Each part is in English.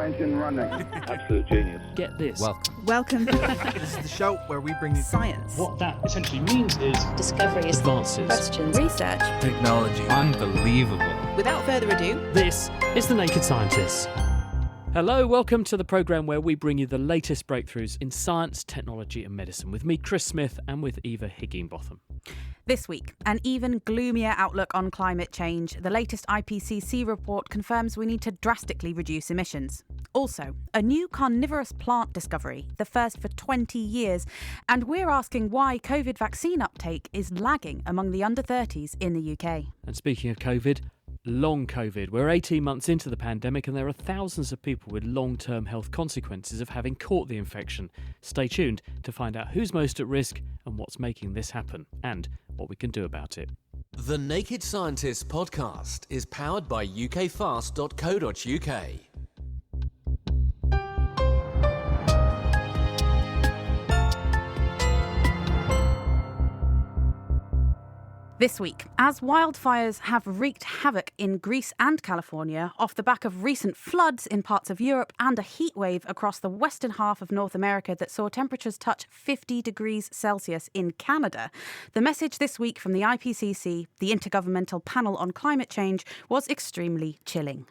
engine running. Absolute genius. Get this. Welcome. This is the show where we bring you Science. What that essentially means is discoveries, Advances. questions, Research. technology. Unbelievable. Without further ado, This is The Naked Scientists. Hello, welcome to the programme where we bring you the latest breakthroughs in science, technology and medicine with me, Chris Smith, and with Eva Higginbotham. this week, an even gloomier outlook on climate change. The latest IPCC report confirms we need to drastically reduce emissions. Also, a new carnivorous plant discovery, the first for 20 years. And we're asking why COVID vaccine uptake is lagging among the under 30s in the UK. And speaking of COVID, long COVID. We're 18 months into the pandemic and there are thousands of people with long-term health consequences of having caught the infection. Stay tuned to find out who's most at risk and what's making this happen and what we can do about it. The Naked Scientists podcast is powered by ukfast.co.uk. This week, as wildfires have wreaked havoc in Greece and California off the back of recent floods in parts of Europe and a heatwave across the western half of North America that saw temperatures touch 50 degrees Celsius in Canada, the message this week from the IPCC, the Intergovernmental Panel on Climate Change, was extremely chilling.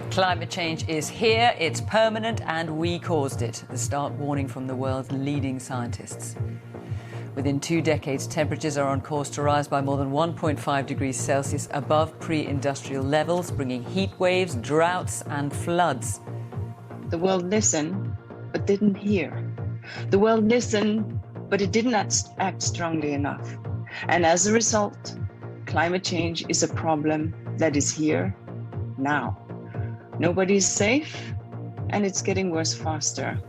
Climate change is here, it's permanent, and we caused it. The stark warning from the world's leading scientists. Within 2 decades, temperatures are on course to rise by more than 1.5 degrees Celsius above pre-industrial levels, bringing heat waves, droughts and floods. The world listened, but didn't hear. The world listened, but it didn't act strongly enough. And as a result, climate change is a problem that is here now. Nobody's safe, and it's getting worse faster.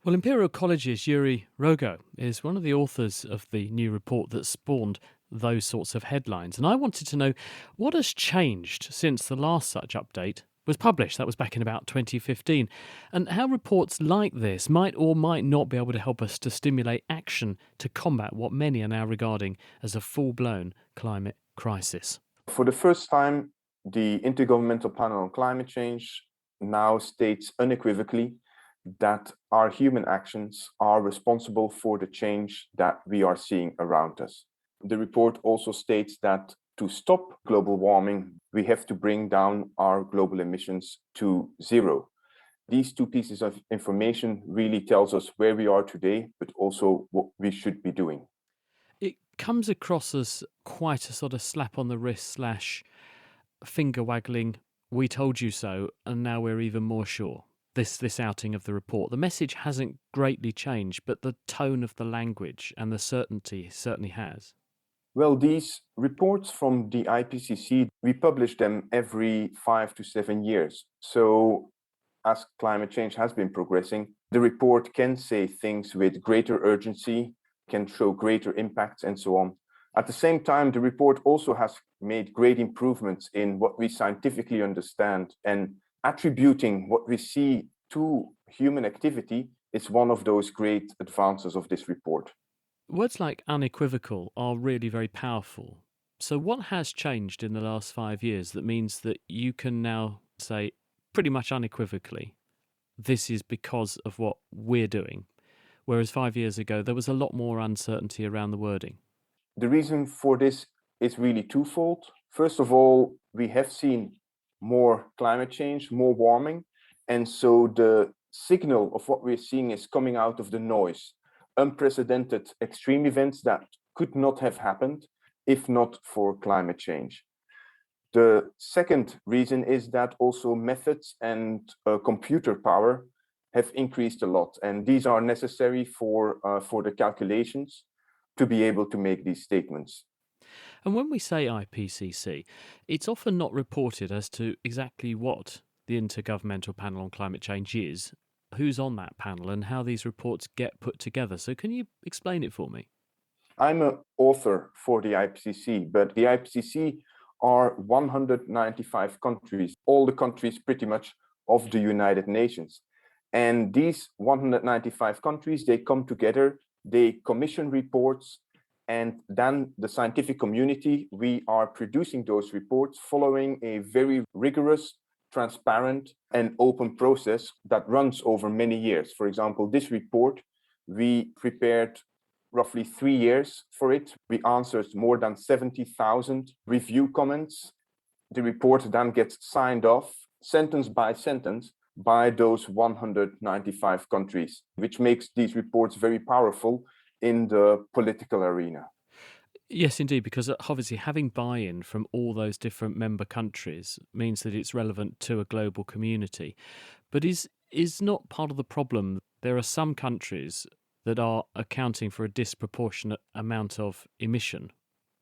Well, Imperial College's Yuri Rogo is one of the authors of the new report that spawned those sorts of headlines. And I wanted to know what has changed since the last such update was published. That was back in about 2015. And how reports like this might or might not be able to help us to stimulate action to combat what many are now regarding as a full-blown climate crisis. For the first time, the Intergovernmental Panel on Climate Change now states unequivocally that our human actions are responsible for the change that we are seeing around us. The report also states that to stop global warming, we have to bring down our global emissions to zero. These two pieces of information really tells us where we are today, but also what we should be doing. It comes across as quite a sort of slap on the wrist / finger waggling, we told you so, and now we're even more sure. This outing of the report. The message hasn't greatly changed, but the tone of the language and the certainty certainly has. Well, these reports from the IPCC, we publish them every 5 to 7 years. So as climate change has been progressing, the report can say things with greater urgency, can show greater impacts and so on. At the same time, the report also has made great improvements in what we scientifically understand, and attributing what we see to human activity is one of those great advances of this report. Words like unequivocal are really very powerful. So what has changed in the last 5 years that means that you can now say pretty much unequivocally, this is because of what we're doing, whereas 5 years ago there was a lot more uncertainty around the wording? The reason for this is really twofold. First of all, we have seen more climate change, more warming. And so the signal of what we're seeing is coming out of the noise. Unprecedented extreme events that could not have happened if not for climate change. The second reason is that also methods and computer power have increased a lot. And these are necessary for the calculations to be able to make these statements. And when we say IPCC, it's often not reported as to exactly what the Intergovernmental Panel on Climate Change is, who's on that panel and how these reports get put together. So can you explain it for me? I'm an author for the IPCC, but the IPCC are 195 countries, all the countries pretty much of the United Nations. And these 195 countries, they come together, they commission reports, and then the scientific community, we are producing those reports following a very rigorous, transparent and open process that runs over many years. For example, this report, we prepared roughly 3 years for it. We answered more than 70,000 review comments. The report then gets signed off sentence by sentence by those 195 countries, which makes these reports very powerful in the political arena. Yes, indeed, because obviously having buy-in from all those different member countries means that it's relevant to a global community. But is not part of the problem there are some countries that are accounting for a disproportionate amount of emission,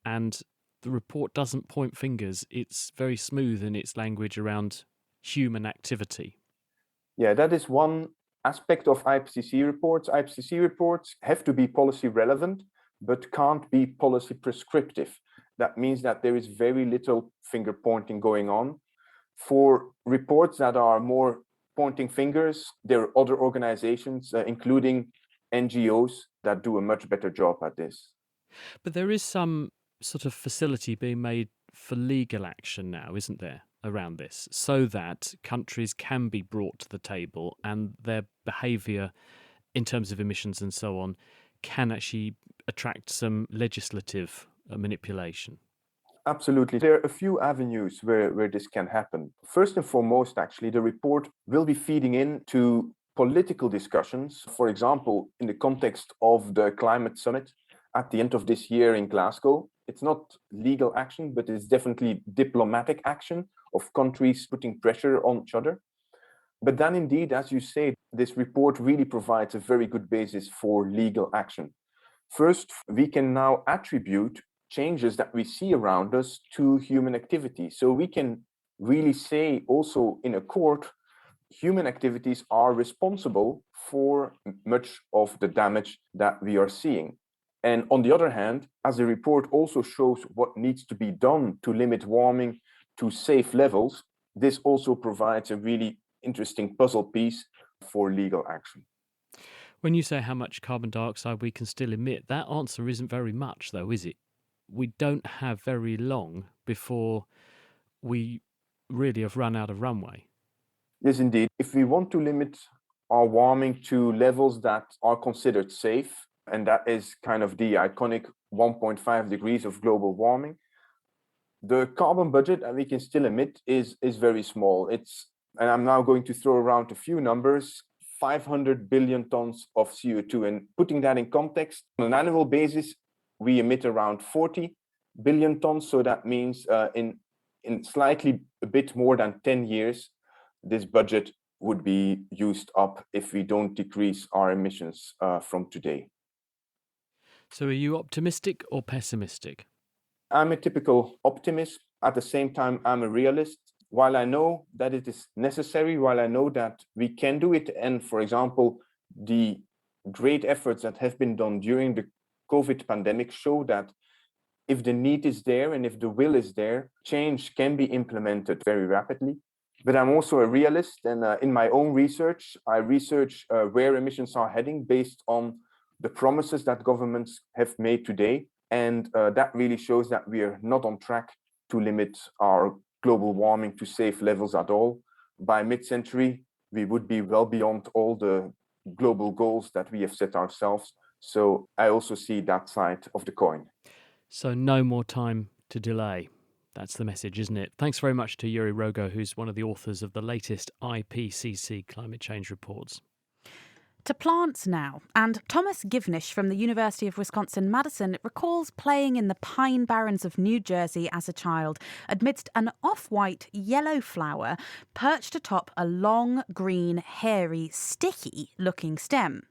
and the report doesn't point fingers. It's very smooth in its language around human activity. Yeah, that is one aspect of IPCC reports. IPCC reports have to be policy relevant, but can't be policy prescriptive. That means that there is very little finger pointing going on. For reports that are more pointing fingers, there are other organizations, including NGOs, that do a much better job at this. But there is some sort of facility being made for legal action now, isn't there, around this, so that countries can be brought to the table and their behaviour in terms of emissions and so on can actually attract some legislative manipulation? Absolutely. There are a few avenues where this can happen. First and foremost, actually, the report will be feeding into political discussions, for example, in the context of the climate summit at the end of this year in Glasgow. It's not legal action, but it's definitely diplomatic action of countries putting pressure on each other. But then indeed, as you say, this report really provides a very good basis for legal action. First, we can now attribute changes that we see around us to human activity. So we can really say also in a court, human activities are responsible for much of the damage that we are seeing. And on the other hand, as the report also shows what needs to be done to limit warming to safe levels, this also provides a really interesting puzzle piece for legal action. When you say how much carbon dioxide we can still emit, that answer isn't very much, though, is it? We don't have very long before we really have run out of runway. Yes, indeed. If we want to limit our warming to levels that are considered safe, and that is kind of the iconic 1.5 degrees of global warming, the carbon budget that we can still emit is very small. And I'm now going to throw around a few numbers, 500 billion tons of CO2. And putting that in context, on an annual basis, we emit around 40 billion tons. So that means in slightly a bit more than 10 years, this budget would be used up if we don't decrease our emissions from today. So are you optimistic or pessimistic? I'm a typical optimist. At the same time, I'm a realist. While I know that it is necessary, while I know that we can do it, and for example, the great efforts that have been done during the COVID pandemic show that if the need is there and if the will is there, change can be implemented very rapidly. But I'm also a realist, and in my own research, I research where emissions are heading based on the promises that governments have made today. And that really shows that we are not on track to limit our global warming to safe levels at all. By mid-century, we would be well beyond all the global goals that we have set ourselves. So I also see that side of the coin. So no more time to delay. That's the message, isn't it? Thanks very much to Yuri Rogo, who's one of the authors of the latest IPCC climate change reports. To plants now, and Thomas Givnish from the University of Wisconsin-Madison recalls playing in the pine barrens of New Jersey as a child amidst an off-white yellow flower perched atop a long, green, hairy, sticky-looking stem.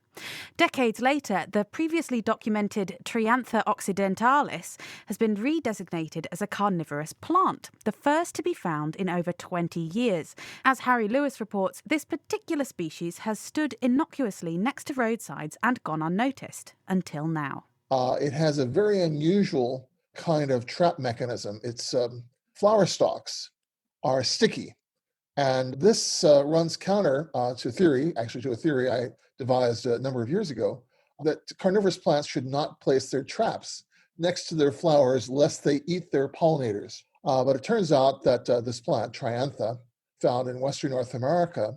Decades later, the previously documented Triantha occidentalis has been redesignated as a carnivorous plant, the first to be found in over 20 years. As Harry Lewis reports, this particular species has stood innocuously next to roadsides and gone unnoticed until now. It has a very unusual kind of trap mechanism. Its flower stalks are sticky. And this runs counter to a theory I devised a number of years ago, that carnivorous plants should not place their traps next to their flowers lest they eat their pollinators. But it turns out that this plant, Triantha, found in Western North America,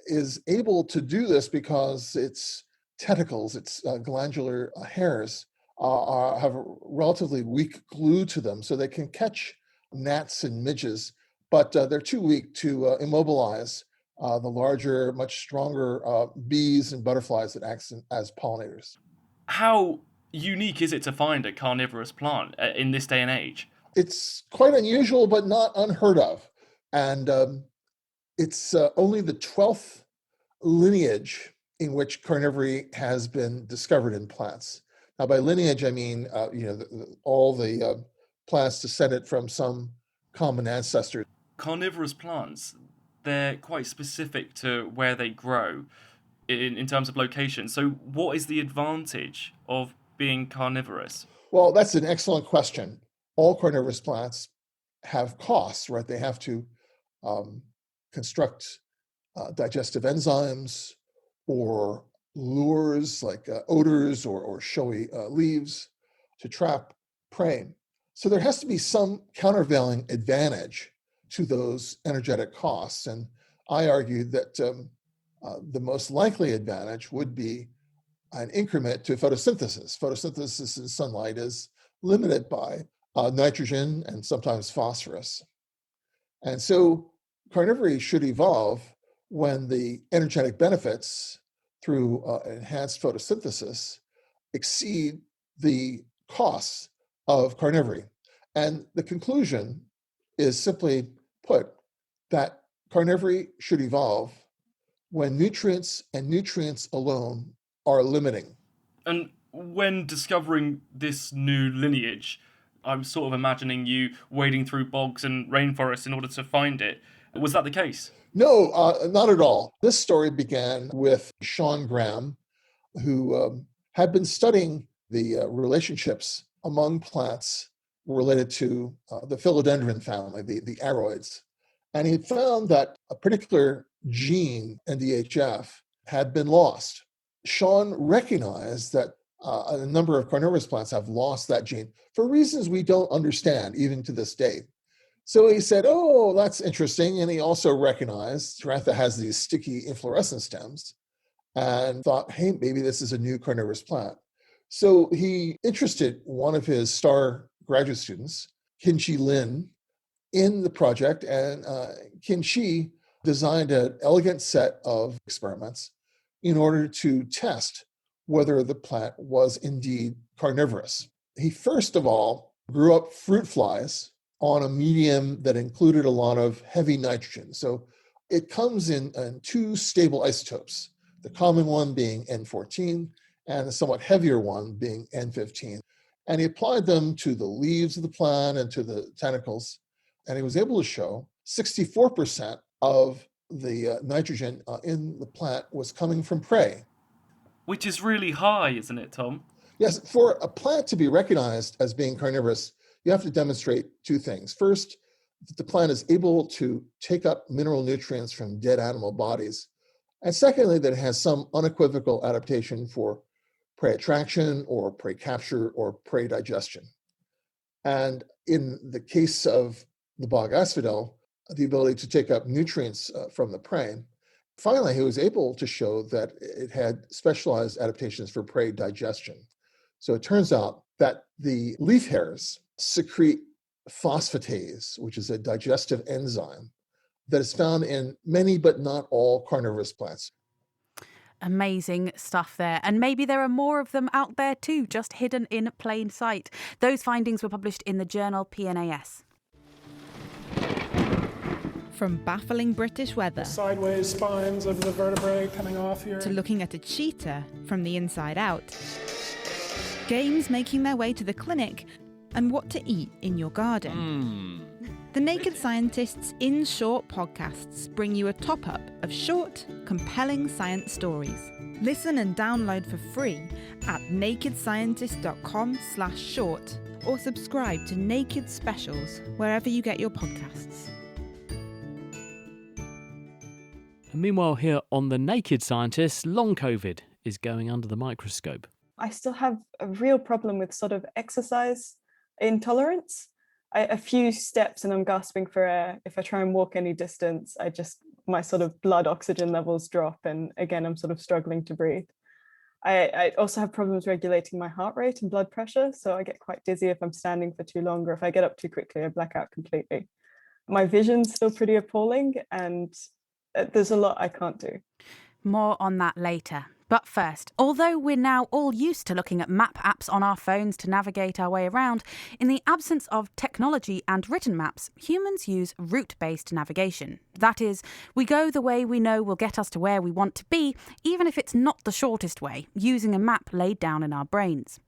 is able to do this because its tentacles, its glandular hairs, have a relatively weak glue to them, so they can catch gnats and midges, but they're too weak to immobilize the larger, much stronger bees and butterflies that act as pollinators. How unique is it to find a carnivorous plant in this day and age? It's quite unusual, but not unheard of. And it's only the 12th lineage in which carnivory has been discovered in plants. Now, by lineage, I mean all the plants descended from some common ancestor. Carnivorous plants, they're quite specific to where they grow in terms of location. So what is the advantage of being carnivorous? Well, that's an excellent question. All carnivorous plants have costs, right? They have to construct digestive enzymes or lures like odors or showy leaves to trap prey. So there has to be some countervailing advantage to those energetic costs. And I argued that the most likely advantage would be an increment to photosynthesis. Photosynthesis in sunlight is limited by nitrogen and sometimes phosphorus. And so carnivory should evolve when the energetic benefits through enhanced photosynthesis exceed the costs of carnivory. And the conclusion is simply put that carnivory should evolve when nutrients and nutrients alone are limiting. And when discovering this new lineage, I'm sort of imagining you wading through bogs and rainforests in order to find it. Was that the case? No, not at all. This story began with Sean Graham, who had been studying the relationships among plants related to the philodendron family, the aroids. And he found that a particular gene, NDHF, had been lost. Sean recognized that a number of carnivorous plants have lost that gene for reasons we don't understand even to this day. So he said, oh, that's interesting. And he also recognized Tarantha has these sticky inflorescent stems and thought, hey, maybe this is a new carnivorous plant. So he interested one of his star graduate students, Kin-Chi Lin, in the project. And Kin-Chi designed an elegant set of experiments in order to test whether the plant was indeed carnivorous. He first of all grew up fruit flies on a medium that included a lot of heavy nitrogen. So it comes in two stable isotopes, the common one being N14 and the somewhat heavier one being N15. And he applied them to the leaves of the plant and to the tentacles. And he was able to show 64% of the nitrogen in the plant was coming from prey. Which is really high, isn't it, Tom? Yes, for a plant to be recognized as being carnivorous, you have to demonstrate two things. First, that the plant is able to take up mineral nutrients from dead animal bodies. And secondly, that it has some unequivocal adaptation for prey attraction or prey capture or prey digestion. And in the case of the bog asphodel, the ability to take up nutrients from the prey. Finally, he was able to show that it had specialized adaptations for prey digestion. So it turns out that the leaf hairs secrete phosphatase, which is a digestive enzyme that is found in many but not all carnivorous plants. Amazing stuff there. And maybe there are more of them out there too, just hidden in plain sight. Those findings were published in the journal PNAS. From baffling British weather, sideways spines of the vertebrae coming off here, to looking at a cheetah from the inside out, games making their way to the clinic, and what to eat in your garden. The Naked Scientists In Short podcasts bring you a top-up of short, compelling science stories. Listen and download for free at nakedscientist.com/short or subscribe to Naked Specials wherever you get your podcasts. And meanwhile, here on The Naked Scientists, long COVID is going under the microscope. I still have a real problem with sort of exercise intolerance. a few steps and I'm gasping for air. If I try and walk any distance, my sort of blood oxygen levels drop, and again, I'm sort of struggling to breathe. I also have problems regulating my heart rate and blood pressure, so I get quite dizzy if I'm standing for too long, or if I get up too quickly, I black out completely. My vision's still pretty appalling, and there's a lot I can't do. More on that later. But first, although we're now all used to looking at map apps on our phones to navigate our way around, in the absence of technology and written maps, humans use route-based navigation. That is, we go the way we know will get us to where we want to be, even if it's not the shortest way, using a map laid down in our brains.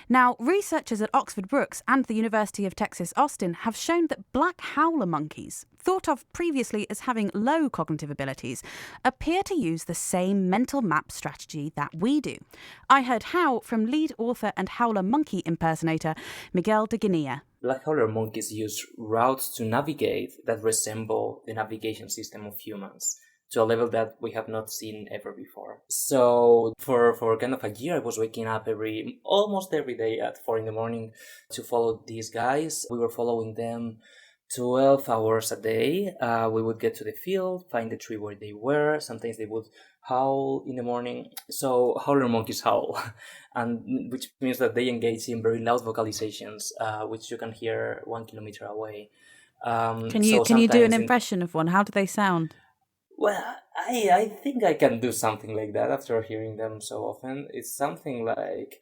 Now, researchers at Oxford Brookes and the University of Texas Austin have shown that black howler monkeys, thought of previously as having low cognitive abilities, appear to use the same mental map strategy that we do. I heard how from lead author and howler monkey impersonator Miguel de Guinea. Black howler monkeys use routes to navigate that resemble the navigation system of humans to a level that we have not seen ever before. So for kind of a year, I was waking up almost every day at 4 a.m. to follow these guys. We were following them 12 hours a day. We would get to the field, find the tree where they were. Sometimes they would howl in the morning. So howler monkeys howl, and which means that they engage in very loud vocalizations, which you can hear 1 kilometer away. Can you do an impression of one? How do they sound? Well, I think I can do something like that after hearing them so often. It's something like...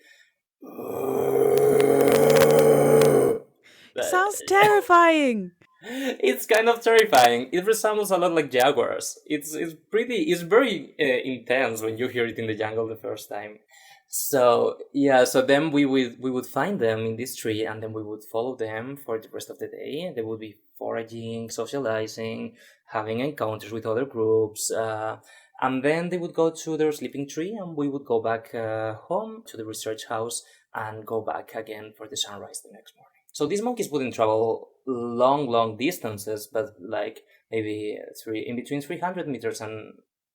It sounds terrifying. It's kind of terrifying. It resembles a lot like jaguars. It's very intense when you hear it in the jungle the first time. So then we would find them in this tree, and then we would follow them for the rest of the day. They would be foraging, socializing, having encounters with other groups, and then they would go to their sleeping tree, and we would go back home to the research house and go back again for the sunrise the next morning. So these monkeys wouldn't travel long distances, but like maybe in between 300 meters and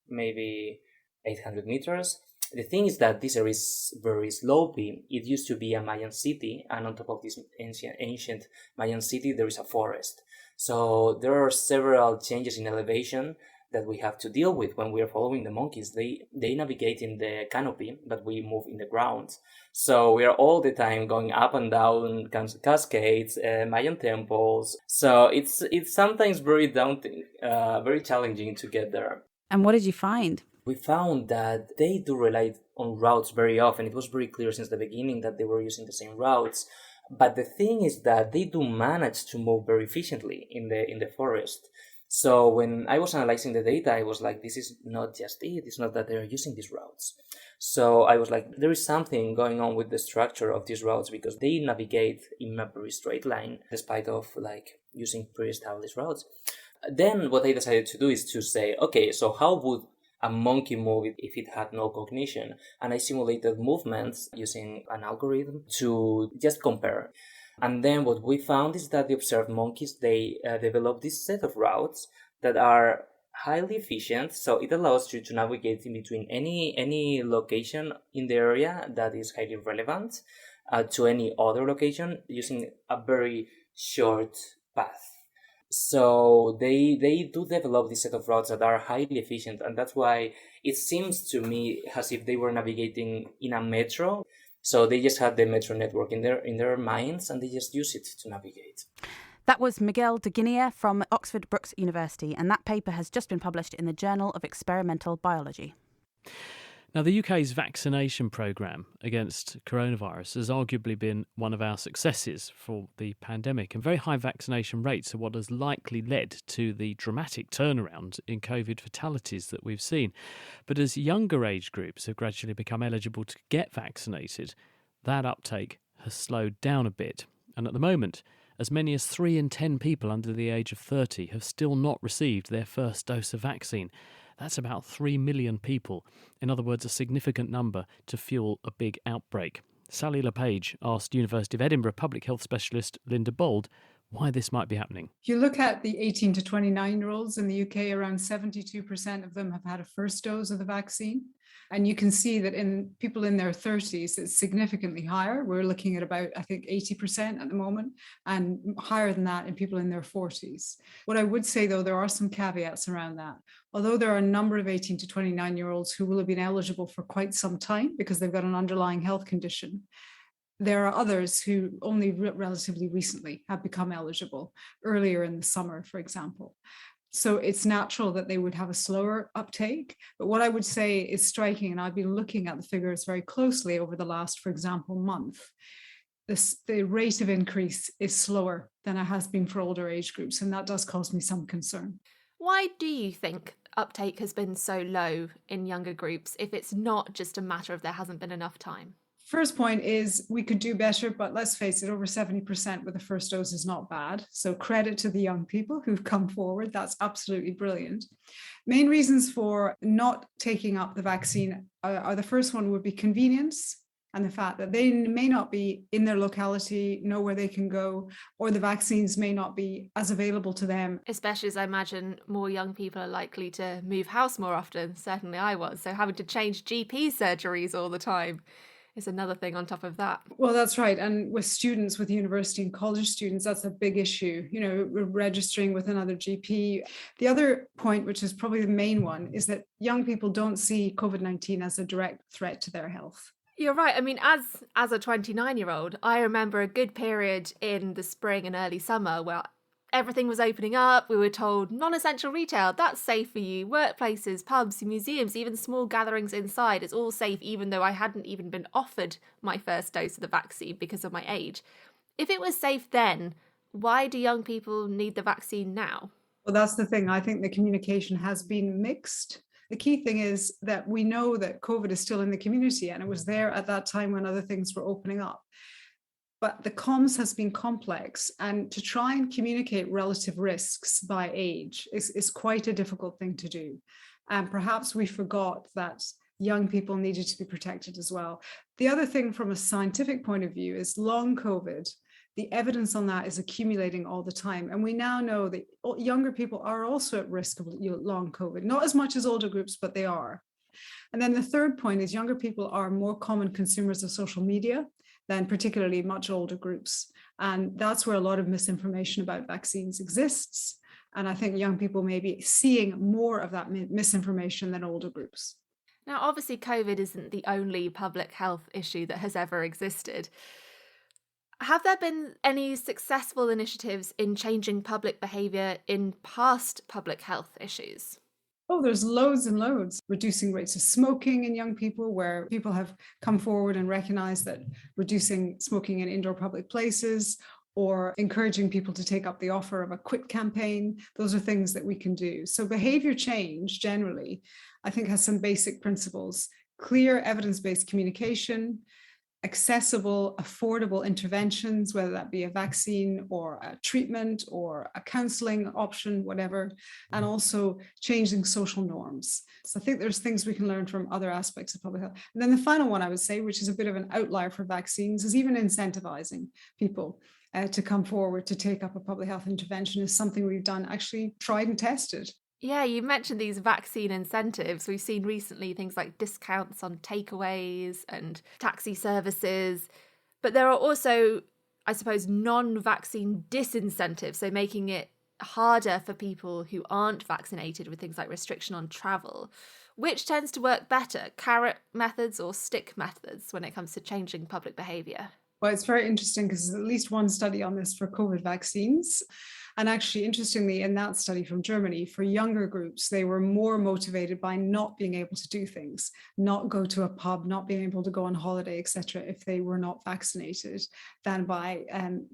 maybe 800 meters. The thing is that this area is very slopey. It used to be a Mayan city, and on top of this ancient Mayan city, there is a forest. So there are several changes in elevation that we have to deal with when we are following the monkeys. They navigate in the canopy, but we move in the ground. So we are all the time going up and down cascades, Mayan temples. So it's sometimes very daunting, very challenging to get there. And what did you find? We found that they do rely on routes very often. It was very clear since the beginning that they were using the same routes. But the thing is that they do manage to move very efficiently in the forest. So when I was analyzing the data, I was like, this is not just it. It's not that they're using these routes. So I was like, there is something going on with the structure of these routes, because they navigate in a very straight line, despite of like using pre-established routes. Then what I decided to do is to say, okay, so how would a monkey move if it had no cognition? And I simulated movements using an algorithm to just compare. And then what we found is that the observed monkeys, they develop this set of routes that are highly efficient. So it allows you to navigate in between any location in the area that is highly relevant to any other location using a very short path. So they do develop this set of routes that are highly efficient, and that's why it seems to me as if they were navigating in a metro. So they just had the metro network in their minds, and they just use it to navigate. That was Miguel de Guinea from Oxford Brookes University, and that paper has just been published in the Journal of Experimental Biology. Now, the UK's vaccination programme against coronavirus has arguably been one of our successes for the pandemic, and very high vaccination rates are what has likely led to the dramatic turnaround in COVID fatalities that we've seen. But as younger age groups have gradually become eligible to get vaccinated, that uptake has slowed down a bit. And at the moment, as many as 3 in 10 people under the age of 30 have still not received their first dose of vaccine. That's about 3 million people. In other words, a significant number to fuel a big outbreak. Sally LePage asked University of Edinburgh public health specialist Linda Bold why this might be happening. If you look at the 18 to 29-year-olds in the UK, around 72% of them have had a first dose of the vaccine. And you can see that in people in their 30s, it's significantly higher. We're looking at about, I think, 80% at the moment, and higher than that in people in their 40s. What I would say, though, there are some caveats around that. Although there are a number of 18 to 29-year-olds who will have been eligible for quite some time because they've got an underlying health condition, there are others who only relatively recently have become eligible, earlier in the summer, for example. So it's natural that they would have a slower uptake. But what I would say is striking, and I've been looking at the figures very closely over the last, for example, month, the rate of increase is slower than it has been for older age groups, and that does cause me some concern. Why do you think uptake has been so low in younger groups if it's not just a matter of there hasn't been enough time? First point is we could do better, but let's face it, over 70% with the first dose is not bad. So credit to the young people who've come forward. That's absolutely brilliant. Main reasons for not taking up the vaccine are the first one would be convenience and the fact that they may not be in their locality, know where they can go, or the vaccines may not be as available to them. Especially as I imagine more young people are likely to move house more often. Certainly I was. So having to change GP surgeries all the time is another thing on top of that. Well, that's right. And with students, with university and college students, that's a big issue, you know, registering with another GP. The other point, which is probably the main one, is that young people don't see COVID-19 as a direct threat to their health. You're right. I mean, as a 29-year-old, I remember a good period in the spring and early summer where everything was opening up. We were told non-essential retail, that's safe for you. Workplaces, pubs, museums, even small gatherings inside, it's all safe, even though I hadn't even been offered my first dose of the vaccine because of my age. If it was safe then, why do young people need the vaccine now? Well, that's the thing. I think the communication has been mixed. The key thing is that we know that COVID is still in the community, and it was there at that time when other things were opening up. But the comms has been complex, and to try and communicate relative risks by age is quite a difficult thing to do. And perhaps we forgot that young people needed to be protected as well. The other thing from a scientific point of view is long COVID. The evidence on that is accumulating all the time. And we now know that younger people are also at risk of long COVID, not as much as older groups, but they are. And then the third point is younger people are more common consumers of social media than particularly much older groups. And that's where a lot of misinformation about vaccines exists. And I think young people may be seeing more of that misinformation than older groups. Now, obviously, COVID isn't the only public health issue that has ever existed. Have there been any successful initiatives in changing public behaviour in past public health issues? Oh, there's loads and loads. Reducing rates of smoking in young people, where people have come forward and recognized that reducing smoking in indoor public places, or encouraging people to take up the offer of a quit campaign. Those are things that we can do. So behavior change generally, I think, has some basic principles: clear evidence-based communication, accessible, affordable interventions, whether that be a vaccine or a treatment or a counseling option, whatever, and also changing social norms. So I think there's things we can learn from other aspects of public health. And then the final one I would say, which is a bit of an outlier for vaccines, is even incentivizing people to come forward to take up a public health intervention is something we've done, actually tried and tested. Yeah, you mentioned these vaccine incentives. We've seen recently things like discounts on takeaways and taxi services. But there are also, I suppose, non-vaccine disincentives, so making it harder for people who aren't vaccinated with things like restriction on travel. Which tends to work better, carrot methods or stick methods when it comes to changing public behaviour? Well, it's very interesting because there's at least one study on this for COVID vaccines. And actually, interestingly, in that study from Germany, for younger groups, they were more motivated by not being able to do things, not go to a pub, not being able to go on holiday, etc., if they were not vaccinated, than by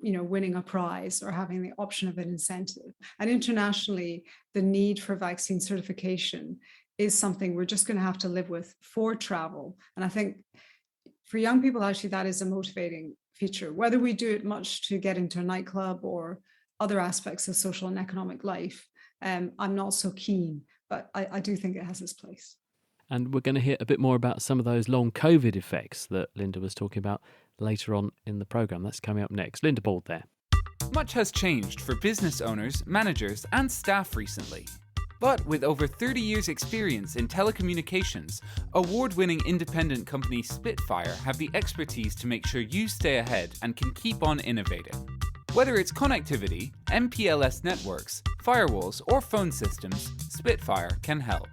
winning a prize or having the option of an incentive. And internationally, the need for vaccine certification is something we're just going to have to live with for travel. And I think for young people, actually, that is a motivating feature. Whether we do it much to get into a nightclub or other aspects of social and economic life, I'm not so keen, but I do think it has its place. And we're going to hear a bit more about some of those long COVID effects that Linda was talking about later on in the programme. That's coming up next. Linda Bald there. Much has changed for business owners, managers, and staff recently. But with over 30 years' experience in telecommunications, award-winning independent company Spitfire have the expertise to make sure you stay ahead and can keep on innovating. Whether it's connectivity, MPLS networks, firewalls, or phone systems, Spitfire can help.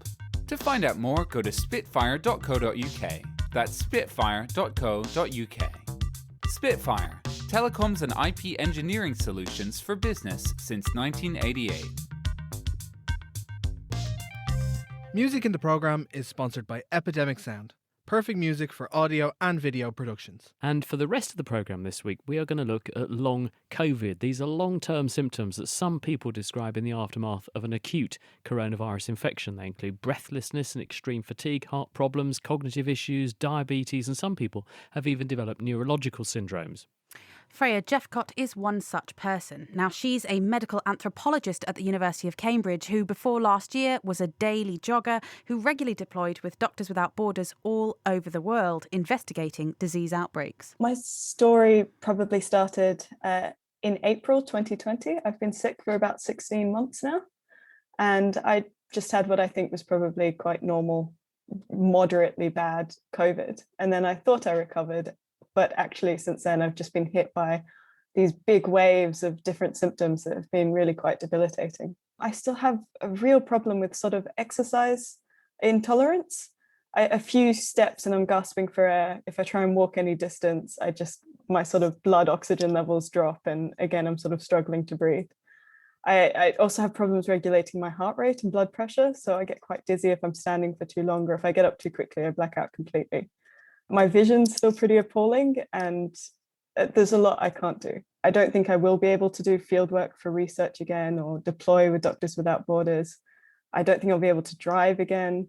To find out more, go to spitfire.co.uk. That's spitfire.co.uk. Spitfire, telecoms and IP engineering solutions for business since 1988. Music in the programme is sponsored by Epidemic Sound. Perfect music for audio and video productions. And for the rest of the programme this week, we are going to look at long COVID. These are long-term symptoms that some people describe in the aftermath of an acute coronavirus infection. They include breathlessness and extreme fatigue, heart problems, cognitive issues, diabetes, and some people have even developed neurological syndromes. Freya Jeffcott is one such person. Now, she's a medical anthropologist at the University of Cambridge who, before last year, was a daily jogger who regularly deployed with Doctors Without Borders all over the world, investigating disease outbreaks. My story probably started in April 2020. I've been sick for about 16 months now, and I just had what I think was probably quite normal, moderately bad COVID. And then I thought I recovered. But actually, since then, I've just been hit by these big waves of different symptoms that have been really quite debilitating. I still have a real problem with sort of exercise intolerance. A few steps and I'm gasping for air. If I try and walk any distance, my sort of blood oxygen levels drop. And again, I'm sort of struggling to breathe. I also have problems regulating my heart rate and blood pressure. So I get quite dizzy if I'm standing for too long, or if I get up too quickly, I black out completely. My vision's still pretty appalling, and there's a lot I can't do. I don't think I will be able to do fieldwork for research again or deploy with Doctors Without Borders. I don't think I'll be able to drive again.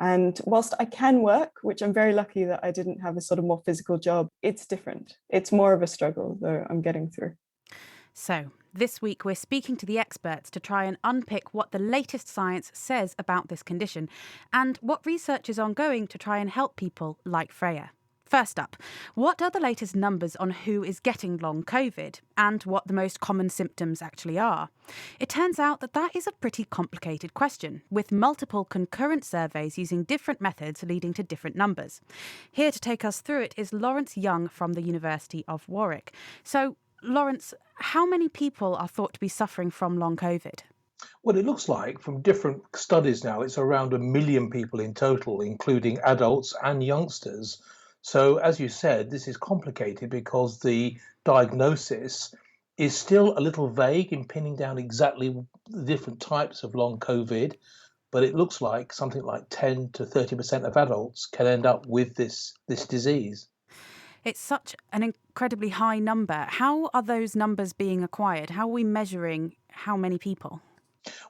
And whilst I can work, which I'm very lucky that I didn't have a sort of more physical job, it's different. It's more of a struggle, though I'm getting through. So, this week we're speaking to the experts to try and unpick what the latest science says about this condition and what research is ongoing to try and help people like Freya. First up, what are the latest numbers on who is getting long COVID and what the most common symptoms actually are? It turns out that is a pretty complicated question, with multiple concurrent surveys using different methods leading to different numbers. Here to take us through it is Lawrence Young from the University of Warwick. So, Lawrence, how many people are thought to be suffering from long COVID? Well, it looks like from different studies now, it's around 1 million people in total, including adults and youngsters. So, as you said, this is complicated because the diagnosis is still a little vague in pinning down exactly the different types of long COVID. But it looks like something like 10 to 30% of adults can end up with this disease. It's such an incredibly high number. How are those numbers being acquired? How are we measuring how many people?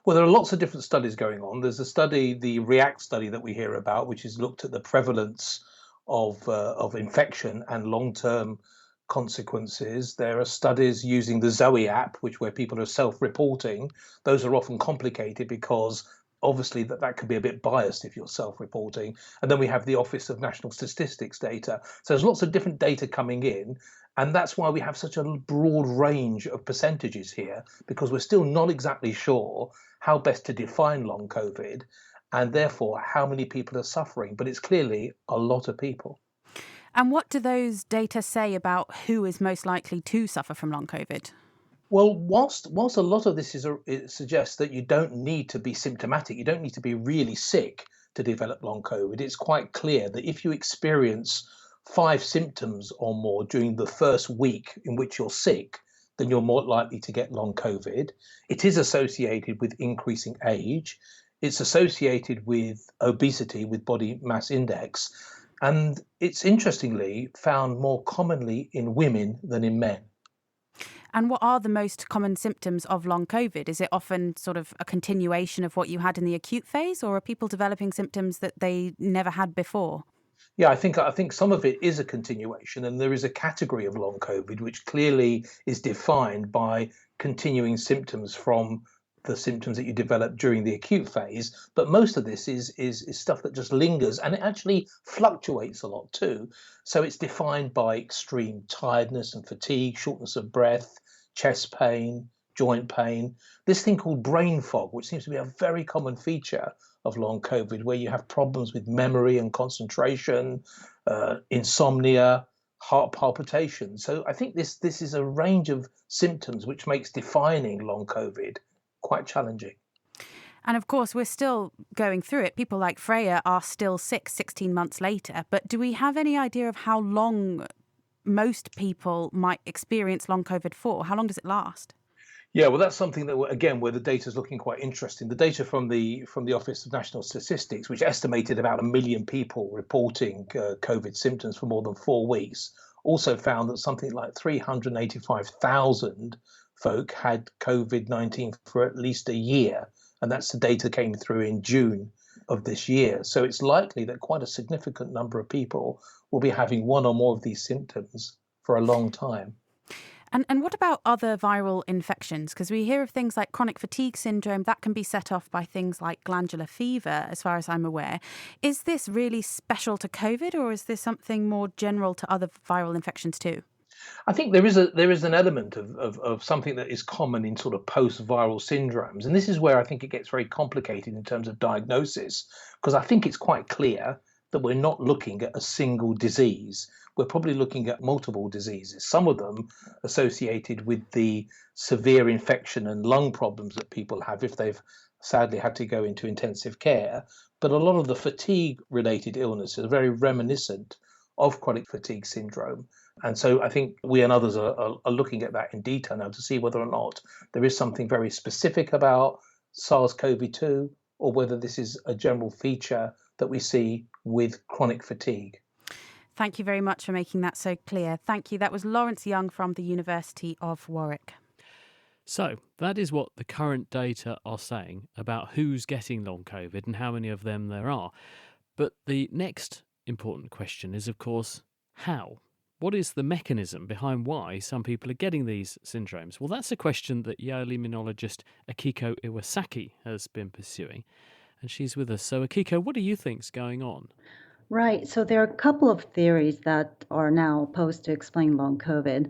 Well, there are lots of different studies going on. There's a study, the REACT study that we hear about, which has looked at the prevalence of infection and long-term consequences. There are studies using the Zoe app, where people are self-reporting. Those are often complicated because obviously that could be a bit biased if you're self-reporting. And then we have the Office of National Statistics data. So there's lots of different data coming in. And that's why we have such a broad range of percentages here, because we're still not exactly sure how best to define long COVID and therefore how many people are suffering. But it's clearly a lot of people. And what do those data say about who is most likely to suffer from long COVID? Well, whilst a lot of this it suggests that you don't need to be symptomatic, you don't need to be really sick to develop long COVID, it's quite clear that if you experience 5 symptoms or more during the first week in which you're sick, then you're more likely to get long COVID. It is associated with increasing age. It's associated with obesity, with body mass index. And it's interestingly found more commonly in women than in men. And what are the most common symptoms of long COVID? Is it often sort of a continuation of what you had in the acute phase, or are people developing symptoms that they never had before? Yeah, I think some of it is a continuation, and there is a category of long COVID which clearly is defined by continuing symptoms from the symptoms that you develop during the acute phase. But most of this is stuff that just lingers, and it actually fluctuates a lot too. So it's defined by extreme tiredness and fatigue, shortness of breath, chest pain, joint pain, this thing called brain fog, which seems to be a very common feature of long COVID, where you have problems with memory and concentration, insomnia, heart palpitations. So I think this is a range of symptoms which makes defining long COVID quite challenging. And of course, we're still going through it. People like Freya are still sick 16 months later. But do we have any idea of how long most people might experience long COVID for? How long does it last? Yeah, well, that's something that, again, where the data is looking quite interesting. The data from the Office of National Statistics, which estimated about 1 million people reporting COVID symptoms for more than 4 weeks, also found that something like 385,000 folk had COVID-19 for at least a year. And that's the data that came through in June of this year. So it's likely that quite a significant number of people will be having one or more of these symptoms for a long time. And what about other viral infections? Because we hear of things like chronic fatigue syndrome that can be set off by things like glandular fever, as far as I'm aware. Is this really special to COVID, or is this something more general to other viral infections too? I think there is an element of something that is common in sort of post-viral syndromes. And this is where I think it gets very complicated in terms of diagnosis, because I think it's quite clear that we're not looking at a single disease. We're probably looking at multiple diseases, some of them associated with the severe infection and lung problems that people have if they've sadly had to go into intensive care. But a lot of the fatigue-related illnesses are very reminiscent of chronic fatigue syndrome. And so I think we and others are looking at that in detail now to see whether or not there is something very specific about SARS-CoV-2 or whether this is a general feature that we see with chronic fatigue. Thank you very much for making that so clear. Thank you. That was Lawrence Young from the University of Warwick. So that is what the current data are saying about who's getting long COVID and how many of them there are. But the next important question is, of course, how? What is the mechanism behind why some people are getting these syndromes? Well, that's a question that Yale immunologist Akiko Iwasaki has been pursuing, and she's with us. So, Akiko, what do you think's going on? Right. So there are a couple of theories that are now posed to explain long COVID.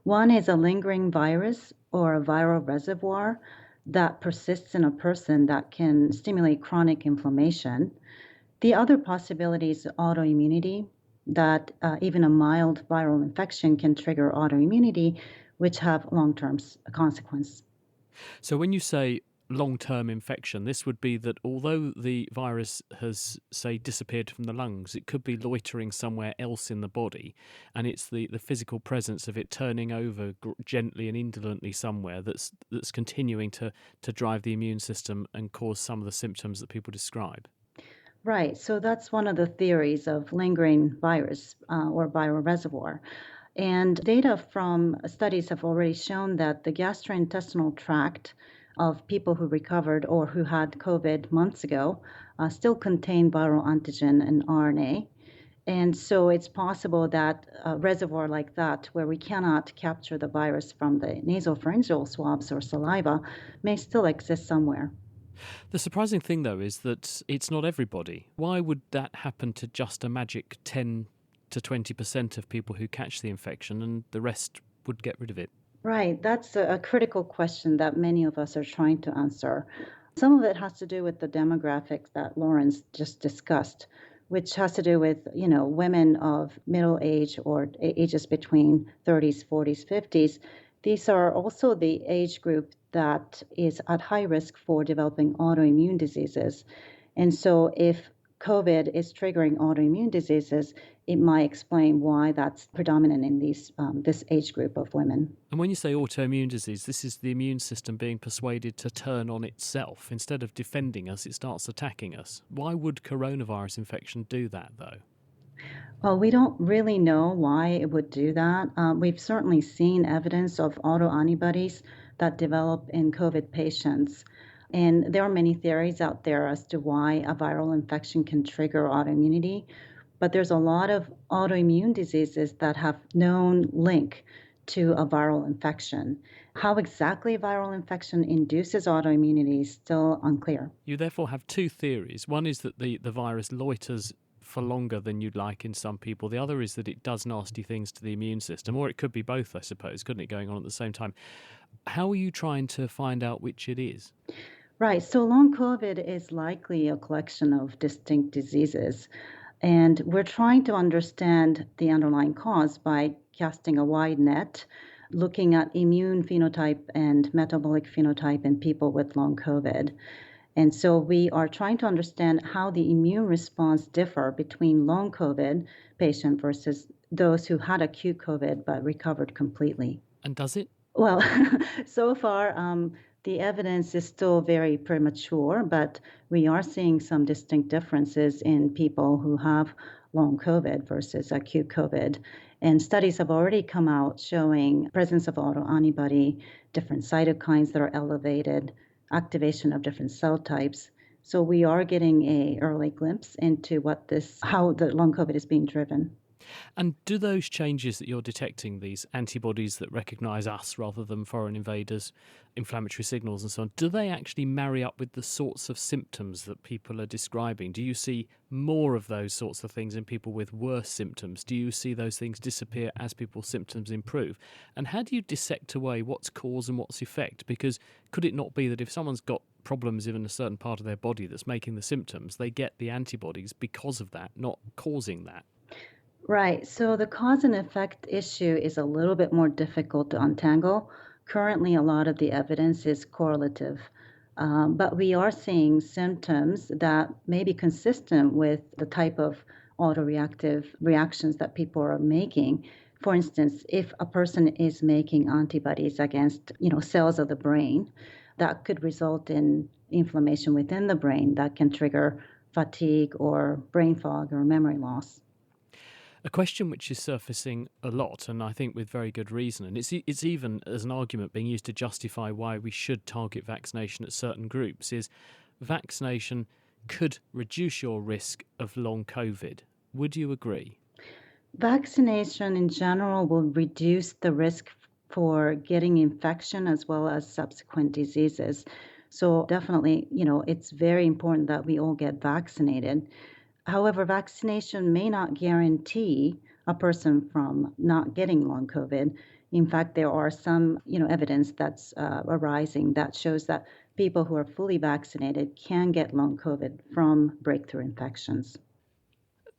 One is a lingering virus or a viral reservoir that persists in a person that can stimulate chronic inflammation. The other possibility is autoimmunity, that even a mild viral infection can trigger autoimmunity, which have long-term consequences. So when you say long-term infection, this would be that although the virus has, say, disappeared from the lungs, it could be loitering somewhere else in the body, and it's the physical presence of it turning over gently and indolently somewhere that's continuing to drive the immune system and cause some of the symptoms that people describe. Right. So that's one of the theories of lingering virus or viral reservoir. And data from studies have already shown that the gastrointestinal tract of people who recovered or who had COVID months ago still contain viral antigen and RNA. And so it's possible that a reservoir like that, where we cannot capture the virus from the nasopharyngeal swabs or saliva, may still exist somewhere. The surprising thing, though, is that it's not everybody. Why would that happen to just a magic 10 to 20% of people who catch the infection and the rest would get rid of it? Right. That's a critical question that many of us are trying to answer. Some of it has to do with the demographics that Lawrence just discussed, which has to do with, women of middle age or ages between 30s, 40s, 50s. These are also the age group that is at high risk for developing autoimmune diseases. And so if COVID is triggering autoimmune diseases, it might explain why that's predominant in this age group of women. And when you say autoimmune disease, this is the immune system being persuaded to turn on itself. Instead of defending us, it starts attacking us. Why would coronavirus infection do that, though? Well, we don't really know why it would do that. We've certainly seen evidence of autoantibodies that develop in COVID patients. And there are many theories out there as to why a viral infection can trigger autoimmunity. But there's a lot of autoimmune diseases that have known link to a viral infection. How exactly viral infection induces autoimmunity is still unclear. You therefore have two theories. One is that the virus loiters for longer than you'd like in some people. The other is that it does nasty things to the immune system, or it could be both, I suppose, couldn't it, going on at the same time? How are you trying to find out which it is? Right. So long COVID is likely a collection of distinct diseases. And we're trying to understand the underlying cause by casting a wide net, looking at immune phenotype and metabolic phenotype in people with long COVID. And so we are trying to understand how the immune response differ between long COVID patient versus those who had acute COVID but recovered completely. And does it? Well, so far, the evidence is still very premature, but we are seeing some distinct differences in people who have long COVID versus acute COVID. And studies have already come out showing presence of autoantibody, different cytokines that are elevated, activation of different cell types. So we are getting an early glimpse into how the long COVID is being driven. And do those changes that you're detecting, these antibodies that recognise us rather than foreign invaders, inflammatory signals and so on, do they actually marry up with the sorts of symptoms that people are describing? Do you see more of those sorts of things in people with worse symptoms? Do you see those things disappear as people's symptoms improve? And how do you dissect away what's cause and what's effect? Because could it not be that if someone's got problems in a certain part of their body that's making the symptoms, they get the antibodies because of that, not causing that? Right. So the cause and effect issue is a little bit more difficult to untangle. Currently, a lot of the evidence is correlative, but we are seeing symptoms that may be consistent with the type of autoreactive reactions that people are making. For instance, if a person is making antibodies against, cells of the brain, that could result in inflammation within the brain that can trigger fatigue or brain fog or memory loss. A question which is surfacing a lot, and I think with very good reason, and it's even as an argument being used to justify why we should target vaccination at certain groups, is vaccination could reduce your risk of long COVID. Would you agree? Vaccination in general will reduce the risk for getting infection as well as subsequent diseases. So definitely, it's very important that we all get vaccinated. However, vaccination may not guarantee a person from not getting long COVID. In fact, there are some, evidence that's arising that shows that people who are fully vaccinated can get long COVID from breakthrough infections.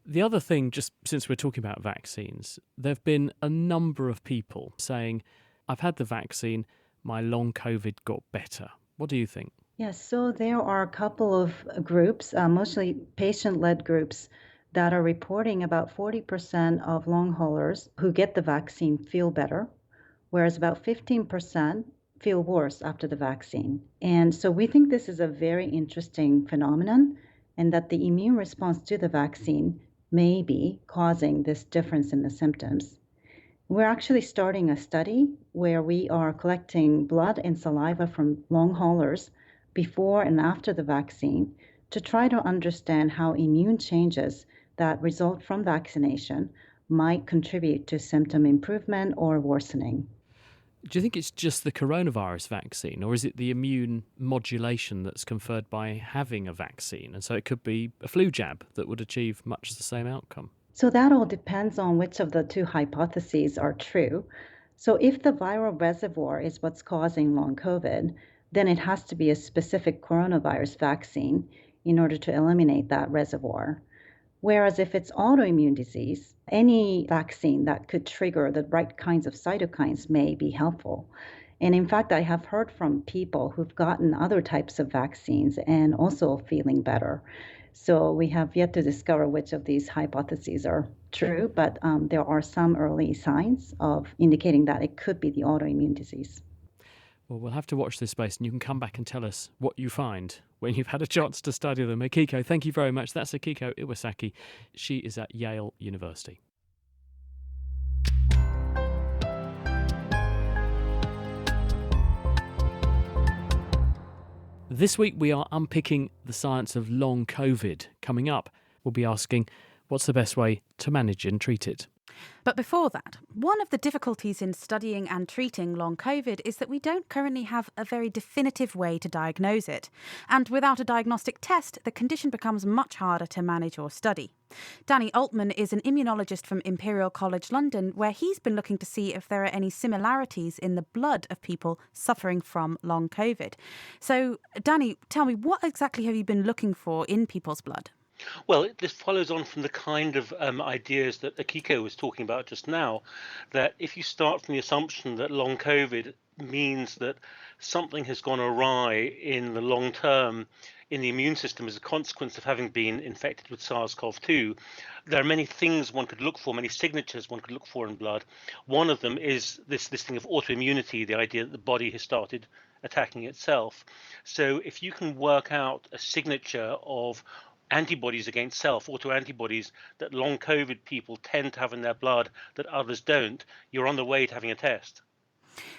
The other thing, just since we're talking about vaccines, there have been a number of people saying, I've had the vaccine, my long COVID got better. What do you think? Yes, so there are a couple of groups, mostly patient-led groups, that are reporting about 40% of long haulers who get the vaccine feel better, whereas about 15% feel worse after the vaccine. And so we think this is a very interesting phenomenon, and that the immune response to the vaccine may be causing this difference in the symptoms. We're actually starting a study where we are collecting blood and saliva from long haulers before and after the vaccine to try to understand how immune changes that result from vaccination might contribute to symptom improvement or worsening. Do you think it's just the coronavirus vaccine, or is it the immune modulation that's conferred by having a vaccine? And so it could be a flu jab that would achieve much the same outcome. So that all depends on which of the two hypotheses are true. So if the viral reservoir is what's causing long COVID, then it has to be a specific coronavirus vaccine in order to eliminate that reservoir. Whereas if it's autoimmune disease, any vaccine that could trigger the right kinds of cytokines may be helpful. And in fact, I have heard from people who've gotten other types of vaccines and also feeling better. So we have yet to discover which of these hypotheses are true, but there are some early signs of indicating that it could be the autoimmune disease. Well, we'll have to watch this space, and you can come back and tell us what you find when you've had a chance to study them. Akiko, thank you very much. That's Akiko Iwasaki. She is at Yale University. This week we are unpicking the science of long COVID. Coming up, we'll be asking, what's the best way to manage and treat it? But before that, one of the difficulties in studying and treating long COVID is that we don't currently have a very definitive way to diagnose it. And without a diagnostic test, the condition becomes much harder to manage or study. Danny Altman is an immunologist from Imperial College London, where he's been looking to see if there are any similarities in the blood of people suffering from long COVID. So, Danny, tell me, what exactly have you been looking for in people's blood? Well, this follows on from the kind of ideas that Akiko was talking about just now, that if you start from the assumption that long COVID means that something has gone awry in the long term in the immune system as a consequence of having been infected with SARS-CoV-2, there are many things one could look for, many signatures one could look for in blood. One of them is this thing of autoimmunity, the idea that the body has started attacking itself. So if you can work out a signature of antibodies against self, autoantibodies that long COVID people tend to have in their blood that others don't, you're on the way to having a test.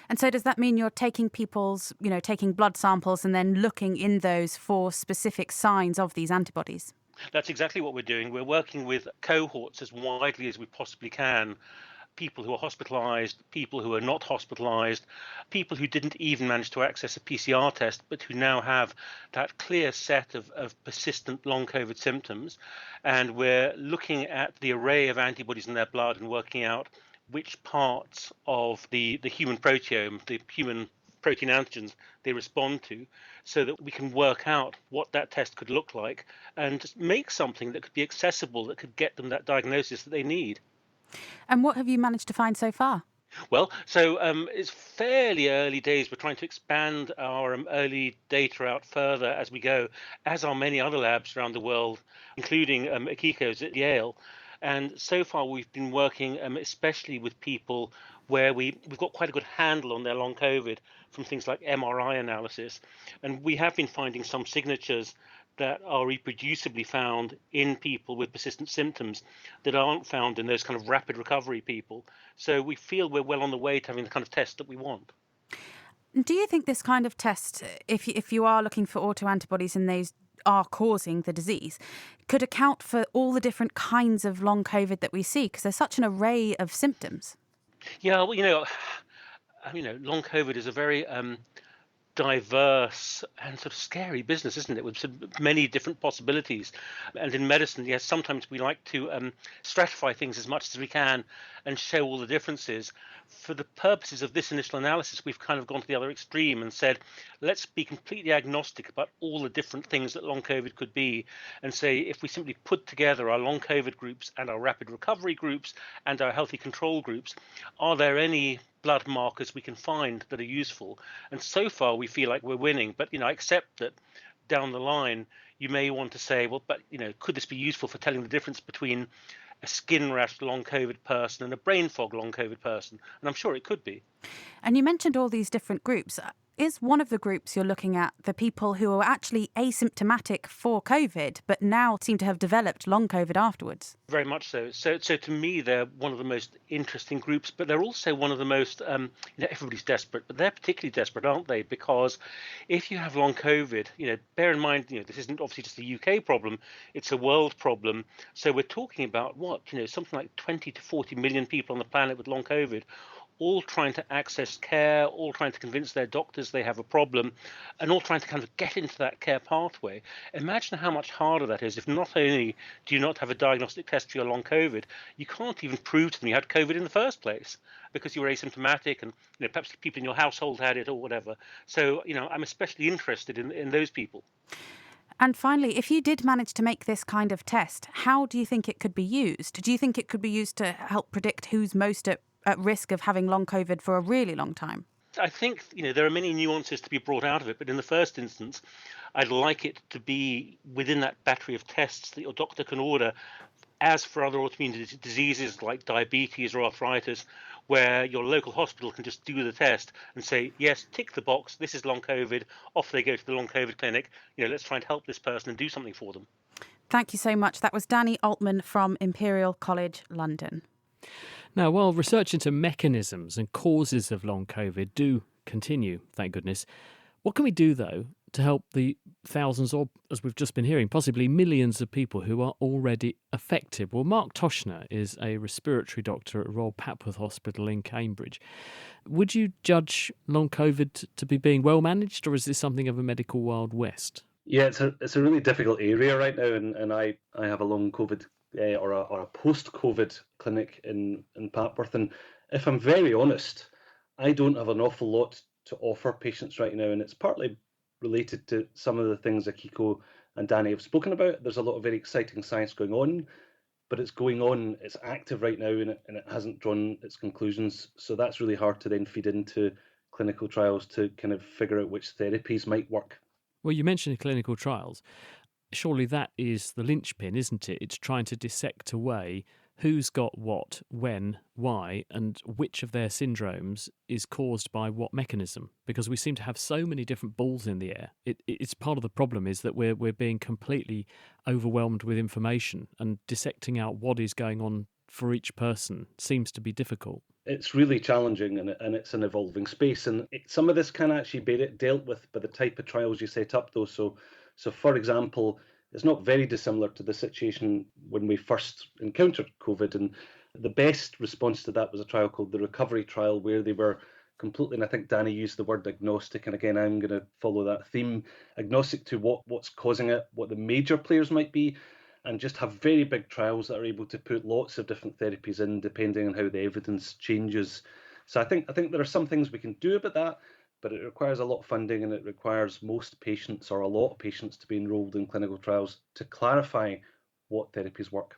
And so does that mean you're taking taking blood samples and then looking in those for specific signs of these antibodies? That's exactly what we're doing. We're working with cohorts as widely as we possibly can. People who are hospitalized, people who are not hospitalized, people who didn't even manage to access a PCR test, but who now have that clear set of persistent long COVID symptoms. And we're looking at the array of antibodies in their blood and working out which parts of the human proteome, the human protein antigens they respond to, so that we can work out what that test could look like and just make something that could be accessible, that could get them that diagnosis that they need. And what have you managed to find so far? Well, so it's fairly early days. We're trying to expand our early data out further as we go, as are many other labs around the world, including Akiko's at Yale. And so far we've been working especially with people where we've got quite a good handle on their long COVID from things like MRI analysis. And we have been finding some signatures that are reproducibly found in people with persistent symptoms that aren't found in those kind of rapid recovery people. So we feel we're well on the way to having the kind of test that we want. Do you think this kind of test, if you are looking for autoantibodies and those are causing the disease, could account for all the different kinds of long COVID that we see? Because there's such an array of symptoms. Yeah, well, long COVID is a very diverse and sort of scary business, isn't it, with many different possibilities. And in medicine, yes, sometimes we like to stratify things as much as we can and show all the differences. For the purposes of this initial analysis, we've kind of gone to the other extreme and said, let's be completely agnostic about all the different things that long COVID could be, and say if we simply put together our long COVID groups and our rapid recovery groups and our healthy control groups, are there any blood markers we can find that are useful? And so far we feel like we're winning, but I accept that down the line you may want to say, well, but could this be useful for telling the difference between a skin rash long COVID person and a brain fog long COVID person? And I'm sure it could be. And you mentioned all these different groups. Is one of the groups you're looking at the people who are actually asymptomatic for COVID, but now seem to have developed long COVID afterwards? Very much so. So to me, they're one of the most interesting groups, but they're also one of the most, everybody's desperate, but they're particularly desperate, aren't they? Because if you have long COVID, bear in mind, this isn't obviously just a UK problem, it's a world problem. So we're talking about something like 20 to 40 million people on the planet with long COVID, all trying to access care, all trying to convince their doctors they have a problem, and all trying to kind of get into that care pathway. Imagine how much harder that is if not only do you not have a diagnostic test for your long COVID, you can't even prove to them you had COVID in the first place because you were asymptomatic and perhaps people in your household had it or whatever. So, I'm especially interested in those people. And finally, if you did manage to make this kind of test, how do you think it could be used? Do you think it could be used to help predict who's most at risk of having long COVID for a really long time? I think, there are many nuances to be brought out of it, but in the first instance, I'd like it to be within that battery of tests that your doctor can order, as for other autoimmune diseases like diabetes or arthritis, where your local hospital can just do the test and say, yes, tick the box, this is long COVID, off they go to the long COVID clinic, let's try and help this person and do something for them. Thank you so much. That was Danny Altman from Imperial College London. Now, while research into mechanisms and causes of long COVID do continue, thank goodness, what can we do, though, to help the thousands, or as we've just been hearing, possibly millions of people who are already affected? Well, Mark Toshner is a respiratory doctor at Royal Papworth Hospital in Cambridge. Would you judge long COVID to be being well managed, or is this something of a medical Wild West? Yeah, it's a really difficult area right now, and I have a long COVID or a post-COVID clinic in Papworth, and if I'm very honest, I don't have an awful lot to offer patients right now, and it's partly related to some of the things Akiko and Danny have spoken about. There's a lot of very exciting science going on, but it's going on, it's active right now, and it hasn't drawn its conclusions, so that's really hard to then feed into clinical trials to kind of figure out which therapies might work. Well, you mentioned clinical trials. Surely that is the linchpin, isn't it? It's trying to dissect away who's got what, when, why, and which of their syndromes is caused by what mechanism. Because we seem to have so many different balls in the air. It's part of the problem is that we're being completely overwhelmed with information, and dissecting out what is going on for each person seems to be difficult. It's really challenging, and it's an evolving space, and some of this can actually be dealt with by the type of trials you set up, though. So for example, it's not very dissimilar to the situation when we first encountered COVID, and the best response to that was a trial called the Recovery Trial, where they were completely, and I think Danny used the word agnostic, and again, I'm going to follow that theme, agnostic to what's causing it, what the major players might be, and just have very big trials that are able to put lots of different therapies in depending on how the evidence changes. So I think there are some things we can do about that, but it requires a lot of funding, and it requires most patients, or a lot of patients, to be enrolled in clinical trials to clarify what therapies work.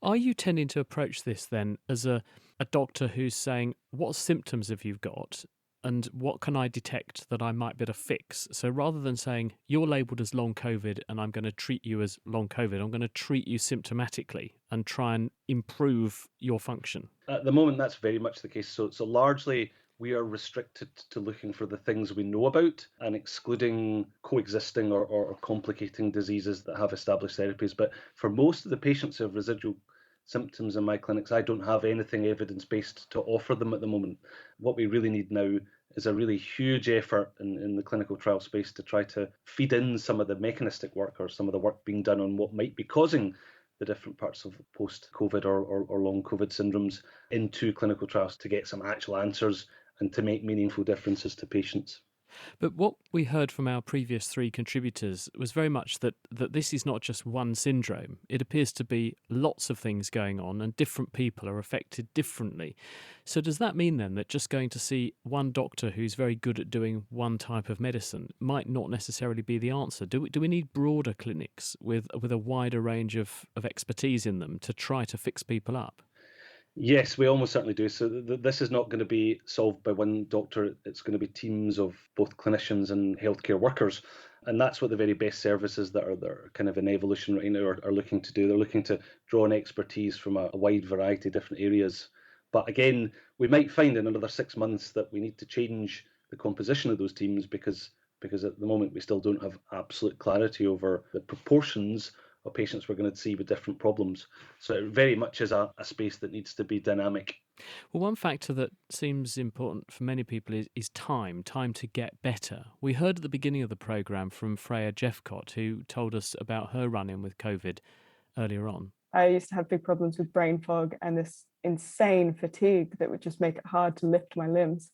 Are you tending to approach this then as a doctor who's saying, what symptoms have you got? And what can I detect that I might be able to fix? So rather than saying, you're labelled as long COVID and I'm going to treat you as long COVID, I'm going to treat you symptomatically and try and improve your function. At the moment, that's very much the case. So largely, we are restricted to looking for the things we know about and excluding coexisting or complicating diseases that have established therapies. But for most of the patients who have residual symptoms in my clinics, I don't have anything evidence-based to offer them at the moment. What we really need now is a really huge effort in the clinical trial space to try to feed in some of the mechanistic work, or some of the work being done on what might be causing the different parts of post-COVID or long COVID syndromes into clinical trials to get some actual answers and to make meaningful differences to patients. But what we heard from our previous three contributors was very much that this is not just one syndrome. It appears to be lots of things going on, and different people are affected differently. So does that mean then that just going to see one doctor who's very good at doing one type of medicine might not necessarily be the answer? Do we need broader clinics with a wider range of expertise in them to try to fix people up? Yes, we almost certainly do. So this is not going to be solved by one doctor. It's going to be teams of both clinicians and healthcare workers. And that's what the very best services that are kind of in evolution right now are looking to do. They're looking to draw on expertise from a wide variety of different areas. But again, we might find in another 6 months that we need to change the composition of those teams because at the moment we still don't have absolute clarity over the proportions of patients we're going to see with different problems. So it very much is a space that needs to be dynamic. Well, one factor that seems important for many people is time to get better. We heard at the beginning of the programme from Freya Jeffcott, who told us about her run-in with COVID earlier on. I used to have big problems with brain fog and this insane fatigue that would just make it hard to lift my limbs.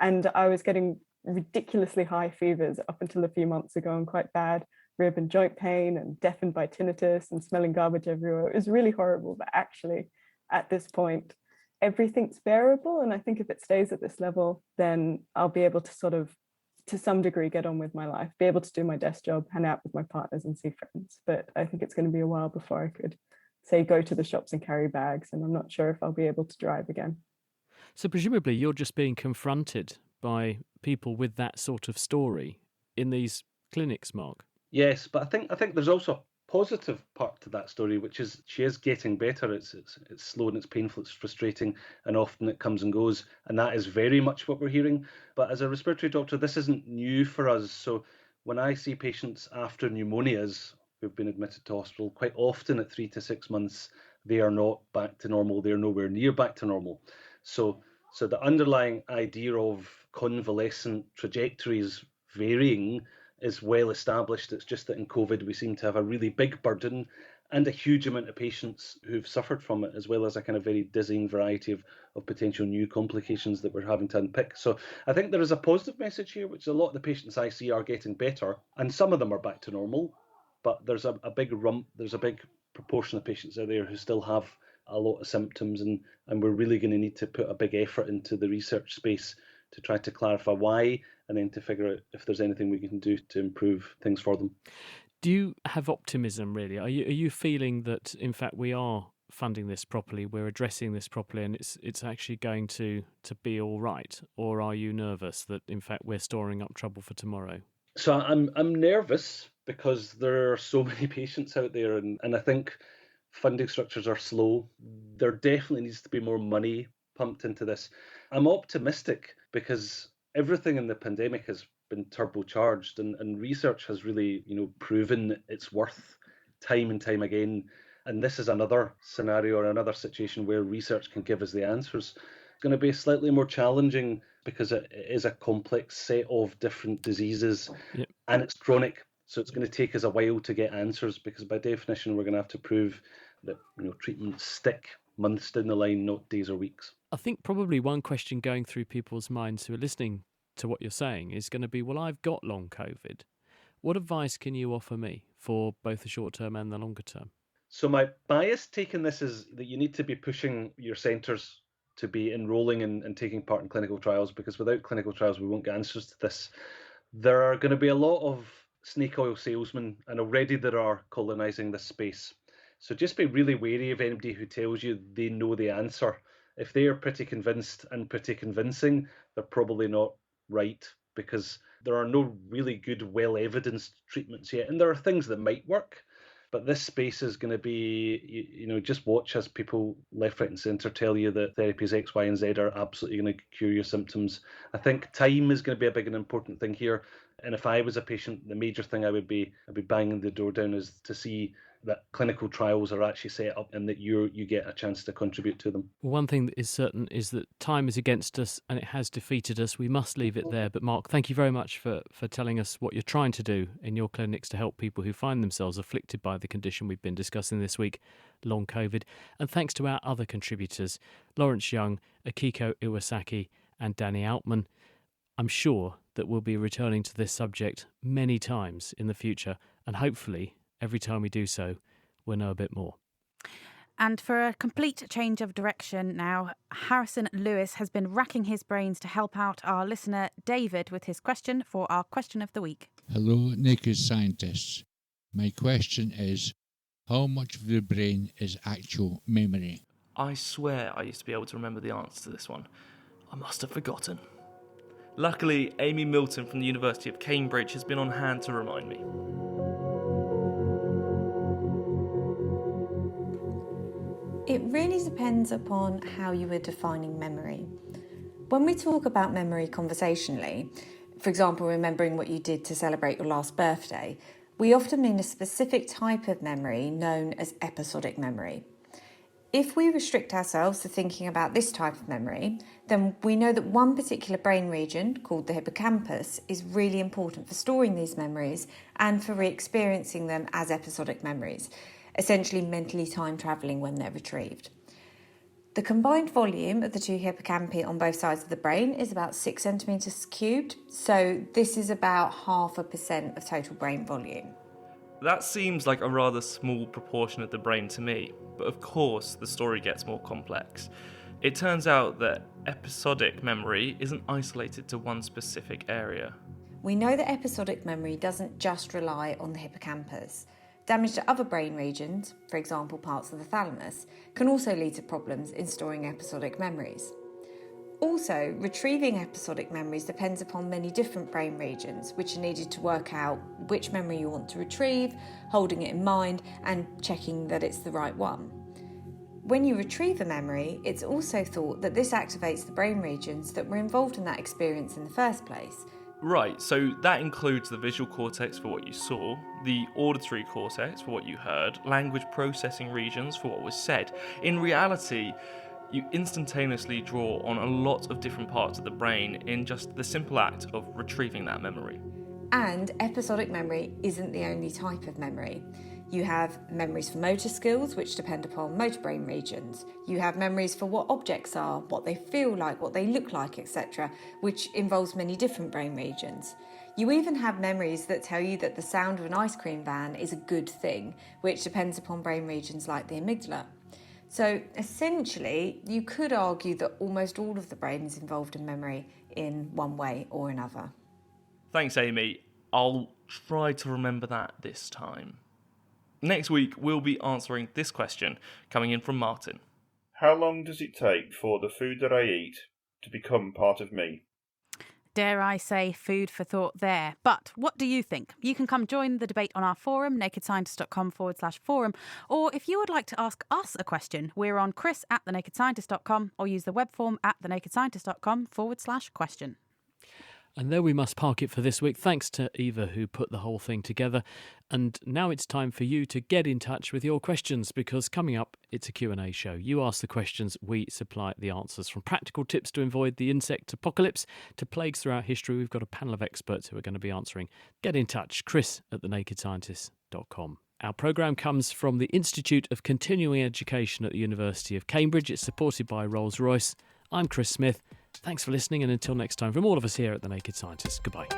And I was getting ridiculously high fevers up until a few months ago, and quite bad rib and joint pain, and deafened by tinnitus and smelling garbage everywhere. It was really horrible, but actually at this point, everything's bearable. And I think if it stays at this level, then I'll be able to sort of, to some degree, get on with my life, be able to do my desk job, hang out with my partners and see friends. But I think it's going to be a while before I could, say, go to the shops and carry bags. And I'm not sure if I'll be able to drive again. So presumably you're just being confronted by people with that sort of story in these clinics, Mark. Yes, but I think there's also a positive part to that story, which is she is getting better. It's slow and it's painful, it's frustrating, and often it comes and goes, and that is very much what we're hearing. But as a respiratory doctor, this isn't new for us. So when I see patients after pneumonias who've been admitted to hospital, quite often at 3 to 6 months, they are not back to normal. They're nowhere near back to normal. So the underlying idea of convalescent trajectories varying is well established. It's just that in COVID, we seem to have a really big burden and a huge amount of patients who've suffered from it, as well as a kind of very dizzying variety of potential new complications that we're having to unpick. So I think there is a positive message here, which a lot of the patients I see are getting better, and some of them are back to normal, but there's a big proportion of patients out there who still have a lot of symptoms, and we're really going to need to put a big effort into the research space to try to clarify why, and then to figure out if there's anything we can do to improve things for them. Do you have optimism, really? Are you feeling that, in fact, we are funding this properly, we're addressing this properly, and it's actually going to be all right? Or are you nervous that, in fact, we're storing up trouble for tomorrow? So I'm nervous because there are so many patients out there, and I think funding structures are slow. There definitely needs to be more money pumped into this. I'm optimistic because everything in the pandemic has been turbocharged, and research has really, proven its worth time and time again. And this is another scenario or another situation where research can give us the answers. It's going to be slightly more challenging because it is a complex set of different diseases. Yep. And it's chronic. So it's going to take us a while to get answers, because by definition, we're going to have to prove that treatments stick months down the line, not days or weeks. I think probably one question going through people's minds who are listening to what you're saying is going to be, well, I've got long COVID. What advice can you offer me for both the short term and the longer term? So my bias taking this is that you need to be pushing your centres to be enrolling and taking part in clinical trials, because without clinical trials, we won't get answers to this. There are going to be a lot of snake oil salesmen, and already there are, colonising this space. So just be really wary of anybody who tells you they know the answer. If they are pretty convinced and pretty convincing, they're probably not right, because there are no really good, well-evidenced treatments yet. And there are things that might work, but this space is going to be, just watch as people left, right and centre tell you that therapies X, Y and Z are absolutely going to cure your symptoms. I think time is going to be a big and important thing here. And if I was a patient, the major thing I'd be banging the door down is to see that clinical trials are actually set up and that you get a chance to contribute to them. One thing that is certain is that time is against us and it has defeated us. We must leave it there. But Mark, thank you very much for telling us what you're trying to do in your clinics to help people who find themselves afflicted by the condition we've been discussing this week, long COVID. And thanks to our other contributors, Lawrence Young, Akiko Iwasaki and Danny Altman. I'm sure that we'll be returning to this subject many times in the future, and hopefully every time we do so, we'll know a bit more. And for a complete change of direction now, Harrison Lewis has been racking his brains to help out our listener David with his question for our question of the week. Hello, naked scientists. My question is, how much of the brain is actual memory? I swear I used to be able to remember the answer to this one. I must have forgotten. Luckily, Amy Milton from the University of Cambridge has been on hand to remind me. It really depends upon how you are defining memory. When we talk about memory conversationally, for example, remembering what you did to celebrate your last birthday, we often mean a specific type of memory known as episodic memory. If we restrict ourselves to thinking about this type of memory, then we know that one particular brain region, called the hippocampus, is really important for storing these memories and for re-experiencing them as episodic memories, essentially mentally time-travelling when they're retrieved. The combined volume of the two hippocampi on both sides of the brain is about 6 centimetres cubed, so this is about 0.5% of total brain volume. That seems like a rather small proportion of the brain to me, but of course the story gets more complex. It turns out that episodic memory isn't isolated to one specific area. We know that episodic memory doesn't just rely on the hippocampus. Damage to other brain regions, for example parts of the thalamus, can also lead to problems in storing episodic memories. Also, retrieving episodic memories depends upon many different brain regions, which are needed to work out which memory you want to retrieve, holding it in mind, and checking that it's the right one. When you retrieve a memory, it's also thought that this activates the brain regions that were involved in that experience in the first place. Right, so that includes the visual cortex for what you saw, the auditory cortex for what you heard, language processing regions for what was said. In reality, you instantaneously draw on a lot of different parts of the brain in just the simple act of retrieving that memory. And episodic memory isn't the only type of memory. You have memories for motor skills, which depend upon motor brain regions. You have memories for what objects are, what they feel like, what they look like, etc., which involves many different brain regions. You even have memories that tell you that the sound of an ice cream van is a good thing, which depends upon brain regions like the amygdala. So essentially, you could argue that almost all of the brain is involved in memory in one way or another. Thanks, Amy. I'll try to remember that this time. Next week, we'll be answering this question coming in from Martin. How long does it take for the food that I eat to become part of me? Dare I say food for thought there. But what do you think? You can come join the debate on our forum, nakedscientist.com/forum. Or if you would like to ask us a question, we're on chris@thenakedscientist.com or use the web form at thenakedscientist.com/question. And there we must park it for this week. Thanks to Eva, who put the whole thing together. And now it's time for you to get in touch with your questions, because coming up, it's a Q&A show. You ask the questions, we supply the answers. From practical tips to avoid the insect apocalypse to plagues throughout history, we've got a panel of experts who are going to be answering. Get in touch, chris@thenakedscientist.com. Our programme comes from the Institute of Continuing Education at the University of Cambridge. It's supported by Rolls-Royce. I'm Chris Smith. Thanks for listening, and until next time, from all of us here at The Naked Scientist, goodbye.